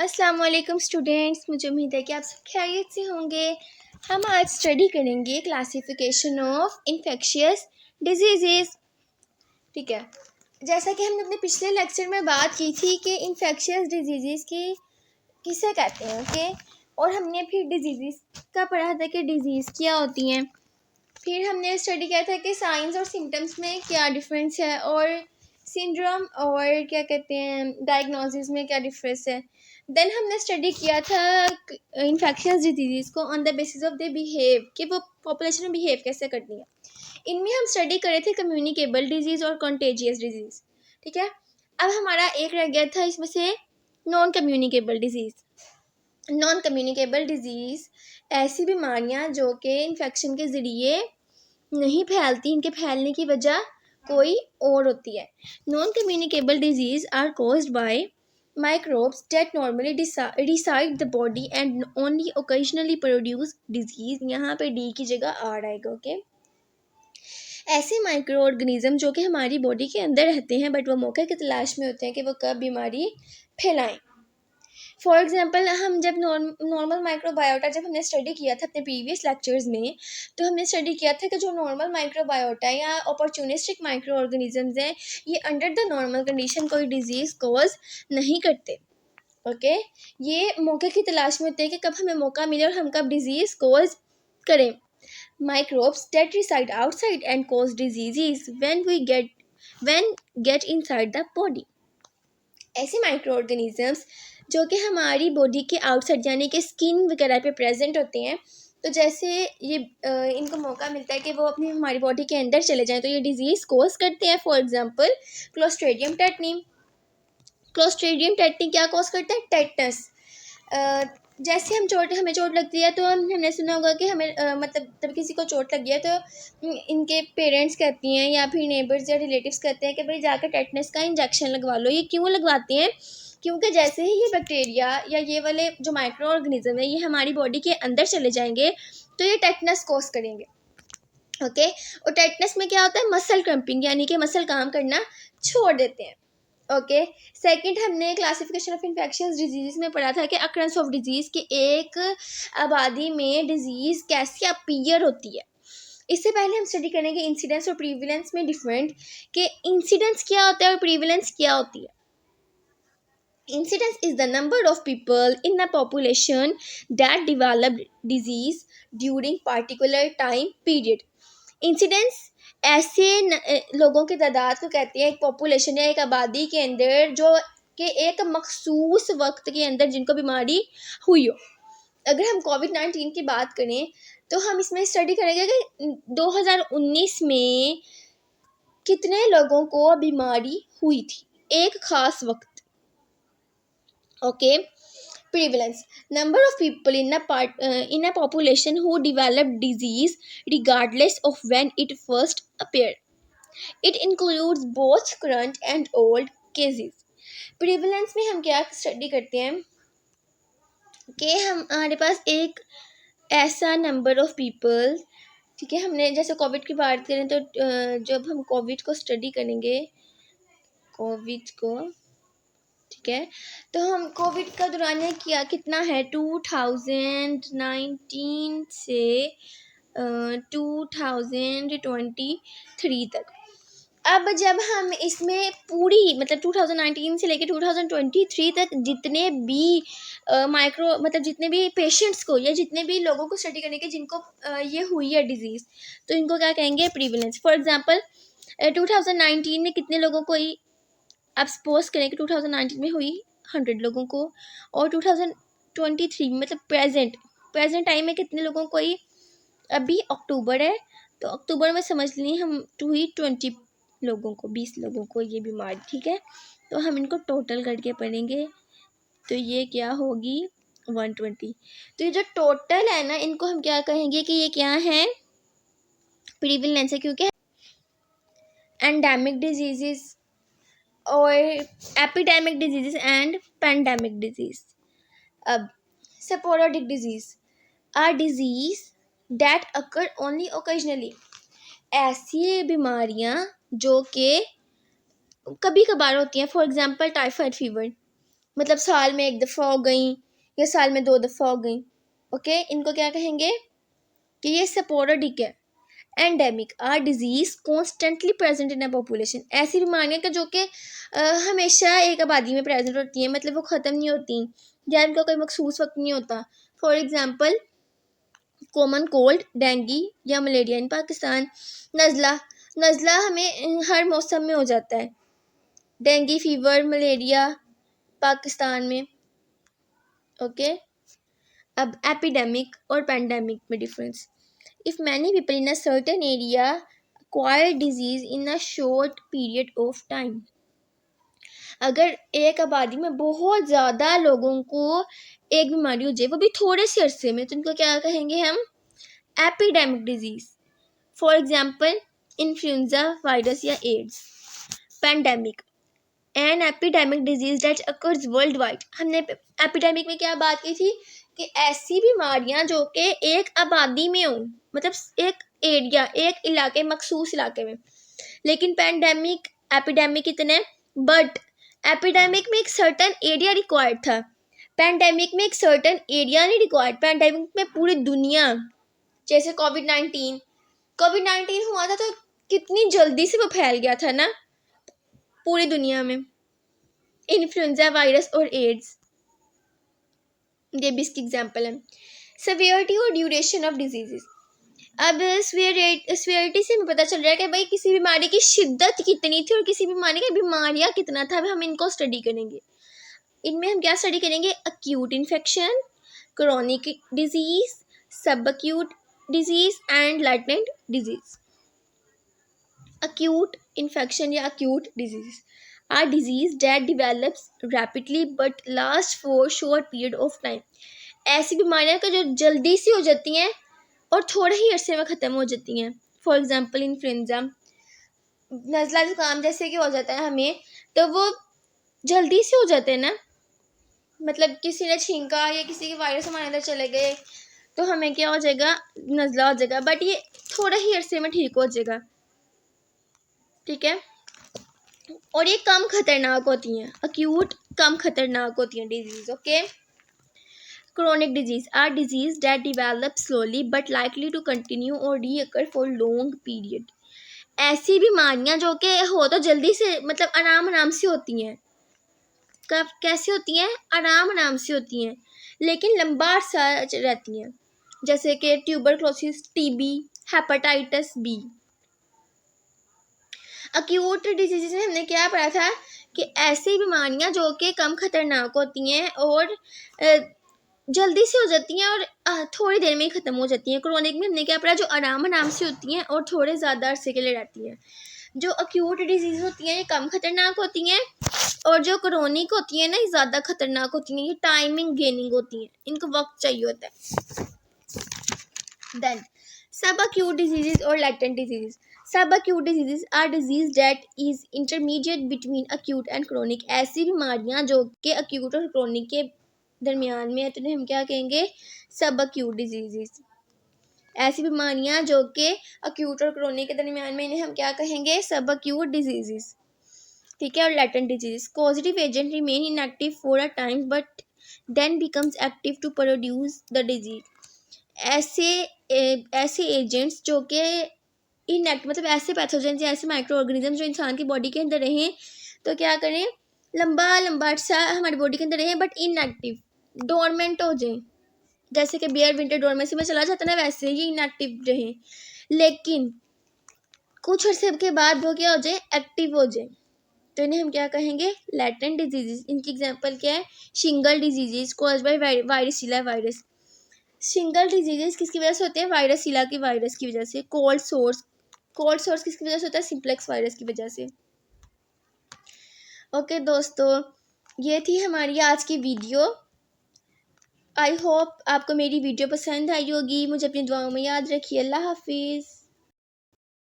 अस्सलाम वालेकुम स्टूडेंट्स, मुझे उम्मीद है कि आप सब खैरियत से होंगे। हम आज स्टडी करेंगे क्लासिफिकेशन ऑफ इन्फेक्शियस डिजीज़। ठीक है, जैसा कि हमने अपने पिछले लेक्चर में बात की थी कि इन्फेक्शियस डिजीज़ की किसे कहते हैं। ओके, और हमने फिर डिजीज़ का पढ़ा था कि डिजीज़ क्या होती हैं। फिर हमने स्टडी किया था कि साइंस और सिम्टम्स में क्या डिफरेंस है, और सिंड्रोम और क्या कहते हैं डायग्नोसिस में क्या डिफरेंस है। देन हमने स्टडी किया था इन्फेक्शियस डिजीज़ को on the basis of they behave, कि वो पॉपुलेशन में बिहेव कैसे करती है। इनमें हम स्टडी करे थे कम्युनिकेबल डिजीज़ और कॉन्टेजियस डिजीज़। ठीक है, अब हमारा एक रह गया था इसमें से non communicable disease. Non communicable disease ऐसी बीमारियां जो कि इन्फेक्शन के ज़रिए नहीं फैलती, इनके फैलने की वजह कोई और होती है। Non communicable disease are caused by microbes that normally reside the body and only occasionally produce disease। यहाँ पे डी की जगह आर आएगा। ओके, ऐसे माइक्रो ऑर्गेनिज्म जो कि हमारी बॉडी के अंदर रहते हैं बट वो मौके की तलाश में होते हैं कि वो कब बीमारी फैलाएं। फॉर एग्जाम्पल, हम जब नॉर्मल माइक्रोबायोटा जब हमने स्टडी किया था अपने प्रीवियस लेक्चर्स में, तो हमने स्टडी किया था कि जो नॉर्मल माइक्रोबायोटा या अपॉर्चुनिस्टिक माइक्रो ऑर्गेनिजम्स हैं, ये अंडर द नॉर्मल कंडीशन कोई डिजीज़ कॉज नहीं करते। ओके, ये मौके की तलाश में होते हैं कि कब हमें मौका मिले और हम कब डिजीज़ कॉज करें। Microbes that reside outside and cause diseases when get inside the body। ऐसे माइक्रो ऑर्गेनिजम्स जो कि हमारी बॉडी के आउटसाइड यानी कि स्किन वगैरह पे प्रेजेंट होते हैं, तो जैसे ये इनको मौका मिलता है कि वो अपनी हमारी बॉडी के अंदर चले जाएं तो ये डिजीज़ कोज करते हैं। For example, clostridium tetani. Clostridium tetani क्या कोज करता है? टेटनस। जैसे हमें चोट लगती है तो हमने सुना होगा कि हमें मतलब जब किसी को चोट लगी है तो इनके पेरेंट्स कहती हैं या फिर नेबर्स या रिलेटिव्स कहते हैं कि भाई जाकर टेटनस का इंजेक्शन लगवा लो। ये क्यों लगवाते हैं? क्योंकि जैसे ही ये बैक्टीरिया या ये वाले जो माइक्रो ऑर्गेनिज्म है ये हमारी बॉडी के अंदर चले जाएंगे तो ये टेटनस कोज करेंगे। ओके, और टेटनस में क्या होता है? मसल क्रम्पिंग, यानी कि मसल काम करना छोड़ देते हैं। ओके, सेकंड हमने क्लासिफिकेशन ऑफ इन्फेक्शियस डिजीज़ में पढ़ा था कि अक्रंस ऑफ डिजीज़ के एक आबादी में डिजीज़ कैसी अपीयर होती है। इससे पहले हम स्टडी करेंगे इंसिडेंस और प्रीविलेंस में डिफरेंट, कि इंसिडेंस क्या होता है और प्रीविलेंस क्या होती है। Incidence is the number of people in a population that develop disease during particular time period। Incidence ऐसे लोगों की तादाद को कहते हैं, एक पॉपुलेशन या एक आबादी के अंदर जो कि एक मखसूस वक्त के अंदर जिनको बीमारी हुई हो। अगर हम कोविड-19 की बात करें तो हम इसमें स्टडी करेंगे कि 2019 में कितने लोगों को बीमारी हुई थी एक ख़ास वक्त। Okay, prevalence, number of people in a population who develop disease regardless of when it first appeared। It includes both current and old cases। prevalence में हम क्या स्टडी करते हैं कि हमारे पास एक ऐसा नंबर ऑफ पीपल, ठीक है, हमने जैसे कोविड की बात करें तो जब हम कोविड को स्टडी करेंगे, कोविड को, ठीक है, तो हम कोविड का दौरानिया किया कितना है 2019 से 2023 तक। अब जब हम इसमें पूरी मतलब 2019 से लेकर 2023 तक जितने भी जितने भी पेशेंट्स को या जितने भी लोगों को स्टडी करने के जिनको ये हुई है डिजीज़, तो इनको क्या कहेंगे? प्रीविलेंस। फॉर एग्जांपल 2019 में कितने लोगों को आप सपोज करें कि 2019 में हुई 100 लोगों को, और 2023 मतलब प्रेजेंट टाइम में कितने लोगों को ही, अभी अक्टूबर है तो अक्टूबर में समझ ली हम हुई 20 लोगों को, 20 लोगों को ये बीमारी। ठीक है, तो हम इनको टोटल करके पढ़ेंगे तो ये क्या होगी 120। तो ये जो टोटल है ना, इनको हम क्या कहेंगे कि ये क्या है? प्रीविलेंस है, क्योंकि एंडेमिक डिजीज़ और epidemic disease and pandemic disease. अब sporadic disease are disease that occur only occasionally. ऐसी बीमारियां जो कि कभी कभार होती हैं। फॉर एग्जांपल टाइफाइड फीवर, मतलब साल में 1 दफ़ा हो गई या साल में 2 दफ़ा हो गई। ओके, इनको क्या कहेंगे कि ये स्पोरेडिक है। Endemic are disease constantly present in a population, ऐसी बीमारियाँ का जो कि हमेशा एक आबादी में प्रेजेंट होती हैं, मतलब वो ख़त्म नहीं होती या इनका कोई मखसूस वक्त नहीं होता। For example common cold, dengue या मलेरिया इन पाकिस्तान। नज़ला, नज़ला हमें हर मौसम में हो जाता है। डेंगू फीवर, मलेरिया पाकिस्तान में। ओके, अब एपिडेमिक और पैंडेमिक में difference. If many people in a certain area acquire disease in a short period of time, अगर एक आबादी में बहुत ज़्यादा लोगों को एक बीमारी हो जाए, वो भी थोड़े से अरसे में, तो इनको क्या कहेंगे हम? Epidemic disease. For example influenza virus या AIDS. Pandemic an epidemic disease that occurs worldwide. हमने एपिडेमिक में क्या बात की थी कि ऐसी बीमारियां जो कि एक आबादी में हो, मतलब एक एरिया, एक इलाके, मखसूस इलाके में। लेकिन पैंडेमिक एपिडेमिक इतने, बट एपिडेमिक में एक सर्टन एरिया रिक्वायर्ड था, पैंडेमिक में एक सर्टन एरिया नहीं रिक्वायर्ड। पैंडेमिक में पूरी दुनिया, जैसे कोविड-19 हुआ था तो कितनी जल्दी से वो फैल गया था ना पूरी दुनिया में। इन्फ्लुएंजा वायरस और एड्स, ये भी इसकी एग्जाम्पल है। सेवियरिटी और ड्यूरेशन ऑफ डिजीजेस। अब सेवियरिटी से हमें पता चल रहा है कि भाई किसी बीमारी की शिद्दत कितनी थी और किसी बीमारी का बीमारियां कितना था। अब हम इनको स्टडी करेंगे। इनमें हम क्या स्टडी करेंगे? Acute infection, chronic disease, sub acute disease and latent disease. Acute infection या acute disease are disease that develops rapidly but last for short period of time. ऐसी बीमारियां का जो जल्दी से हो जाती हैं और थोड़े ही अरसे में ख़त्म हो जाती हैं। फॉर एग्जाम्पल इन्फ्लुएंजा, नज़ला ज़ुकाम जैसे कि हो जाता है हमें, तो वो जल्दी से हो जाते हैं ना, मतलब किसी ने छींका या किसी के वायरस हमारे अंदर चले गए तो हमें क्या हो जाएगा? नज़ला हो जाएगा, बट ये थोड़े ही अरसे में ठीक हो जाएगा। ठीक है, और ये कम खतरनाक होती हैं। अक्यूट कम खतरनाक होती हैं disease. Okay, chronic disease are disease that develop slowly but likely to continue और रीअकर फॉर लॉन्ग पीरियड। ऐसी बीमारियां जो कि हो तो जल्दी से, मतलब आराम से होती हैं। कब कैसे होती हैं? आराम से होती हैं, लेकिन लंबा अरसा रहती हैं, जैसे कि tuberculosis, TB, hepatitis B. Acute disease में हमने क्या पढ़ा था कि ऐसी बीमारियां जो कि कम खतरनाक होती हैं और जल्दी से हो जाती हैं और थोड़ी देर में ही ख़त्म हो जाती हैं। क्रोनिक में हमने क्या पढ़ा? जो आराम से होती हैं और थोड़े ज़्यादा अरसे के लिए रहती हैं। जो अक्यूट डिजीज़ होती हैं ये कम खतरनाक होती हैं, और जो क्रोनिक होती हैं ना ये ज़्यादा खतरनाक होती हैं। ये टाइमिंग गेनिंग होती हैं, इनको वक्त चाहिए होता है। देन सब अक्यूट डिजीज़ और latent disease. Subacute disease are disease that is intermediate between acute and chronic. ऐसी बीमारियां जो कि अक्यूट और क्रोनिक के दरमियान में है, तो हम क्या कहेंगे? सब अक्यूट डिजीज़। ऐसी बीमारियां जो कि अक्यूट और क्रोनिक के दरमियान में, इन्हें हम क्या कहेंगे? सब अक्यूट डिजीज़। ठीक है, और latent disease. Positive agent remain inactive for a time but then becomes active to produce the disease. ऐसे एजेंट्स जो कि इनएक्टिव, मतलब ऐसे पैथोजन या ऐसे माइक्रो ऑर्गेनिज्म जो इंसान की बॉडी के अंदर रहें, तो क्या करें? लंबा अर्सा हमारी बॉडी के अंदर रहें बट इनएक्टिव, डोरमेंट हो जाए। जैसे कि बियर विंटर डोरमेंसी में चला जाता है ना, वैसे ही इनएक्टिव रहें, लेकिन कुछ अर्से के बाद वो क्या हो जाए? एक्टिव हो जाए। तो इन्हें हम क्या कहेंगे? Latent diseases. इनकी एग्जांपल क्या है? Shingle diseases caused by varicella virus. Shingle diseases किसकी वजह से होते हैं? वायरसीला की वायरस की वजह से। कोल्ड सोर्स किसकी वजह से होता है? सिंप्लेक्स वायरस की वजह से। ओके दोस्तों, ये थी हमारी आज की वीडियो। आई होप आपको मेरी वीडियो पसंद आई होगी। मुझे अपनी दुआओं में याद रखिए। अल्लाह हाफिज़।